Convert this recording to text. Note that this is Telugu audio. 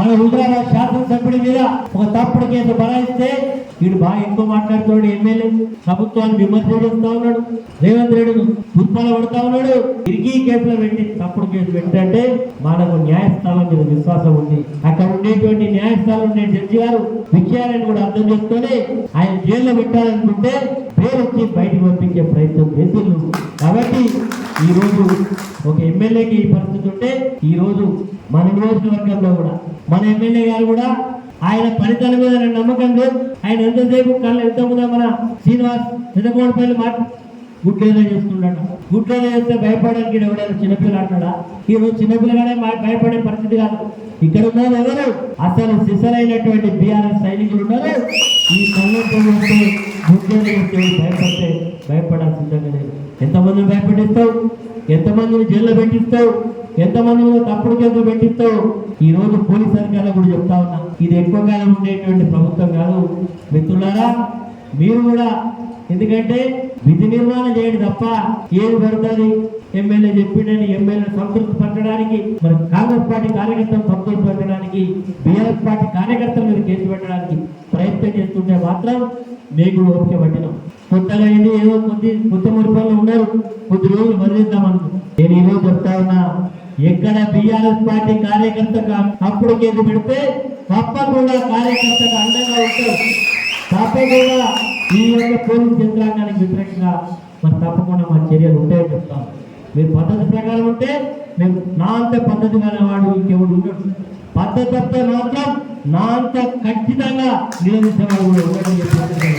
మన హుజరాబాద్ శాసనసభ్యుడి మీద ఒక తప్పుడు కేసు బనాయిస్తే వీడు బాగా ఎక్కువ మాట్లాడుతాడు. ఎమ్మెల్యే ప్రభుత్వాన్ని విమర్శ చేస్తా ఉన్నాడు, రేవంత్ రెడ్డిను దుర్బల పడుతా ఉన్నాడు. తిరిగి కేసులో పెట్టి తప్పుడు కేసు పెట్టంటే మనకు న్యాయస్థానం మీద విశ్వాసం ఉంది. అక్కడ ఉండేటువంటి న్యాయస్థానం ఉండే జడ్జి గారు విషయాలను కూడా అర్థం చేసుకొని ఆయన జైల్లో పెట్టాలనుకుంటే పేరు వచ్చి బయటకు పంపించే ప్రయత్నం చేసిండు. కాబట్టి ఈ రోజు ఒక ఎమ్మెల్యేకి ఈ పరిస్థితి ఉంటే ఈ రోజు మన నియోజకవర్గంలో కూడా మన ఎమ్మెల్యే గారు కూడా ఆయన ఫలితాల మీద నమ్మకం లేదు. ఆయన ఎంతసేపు ఎంతమంది మన శ్రీనివాస్ పెద్దకోడపల్లి మాట గుడ్లేదా చేస్తున్నాడు. గుడ్లేదా చేస్తే భయపడడానికి ఎవడైనా చిన్నపిల్లలు అంటాడా? ఈ రోజు చిన్నపిల్లగానే భయపడే పరిస్థితి కాదు. ఇక్కడ ఉన్నారు ఎవరు అసలు సిసలైనటువంటి బీఆర్ఎస్ సైనికులు ఉన్నారు. ఈ కళ్ళతో గుడ్లేదా చేస్తే భయపడితే భయపడాల్సిందే లేదు. ఎంతమందిని భయపెట్టిస్తావు, ఎంతమందిని జైల్లో పెట్టిస్తావు, ఎంతమంది తప్పుడు కేసులు పెట్టిస్తావు. ఈ రోజు పోలీస్ అధికారులు కూడా చెప్తా ఉన్నా, ఇది ఎక్కువ కాలం ఉండేటువంటి ప్రభుత్వం కాదు మిత్రులారా. మీరు కూడా ఎందుకంటే విధి నిర్వహణ చేయండి తప్ప ఏది పడుతుంది ఎమ్మెల్యే చెప్పిండని ఎమ్మెల్యే సంతృప్తి పట్టడానికి, మరి కాంగ్రెస్ పార్టీ కార్యకర్తలు సంతృప్తి పెట్టడానికి, బీఆర్ఎస్ పార్టీ కార్యకర్తల మీద కేసు పెట్టడానికి ప్రయత్నం చేస్తుంటే మాత్రం మీకు ఓపిక పట్టినాం. కొత్తగా ఏంటి ఏదో కొత్త మురిపాలు ఉన్నారు, కొద్ది రోజులు వదిలిద్దామనుకో. నేను ఈరోజు చెప్తా ఉన్నా, ఎక్కడ బీఆర్ఎస్ పార్టీ కార్యకర్తగా అప్పుడు కేసు పెడితే తప్పకుండా కార్యకర్తకు అండగా ఉంటారు. తప్పకుండా ఈ యొక్క పోలీస్ యంత్రాంగానికి వ్యతిరేకంగా మరి తప్పకుండా మా చర్యలు ఉంటాయని చెప్తాం. మీరు పద్ధతి ప్రకారం ఉంటే మేము నా అంత పద్ధతి వాడు ఇంకెవడు ఉండడు. పద్ధతి తప్పే మాత్రం నా అంత ఖచ్చితంగా నిలదీసేవాడు కూడా ఉండడం చెప్పి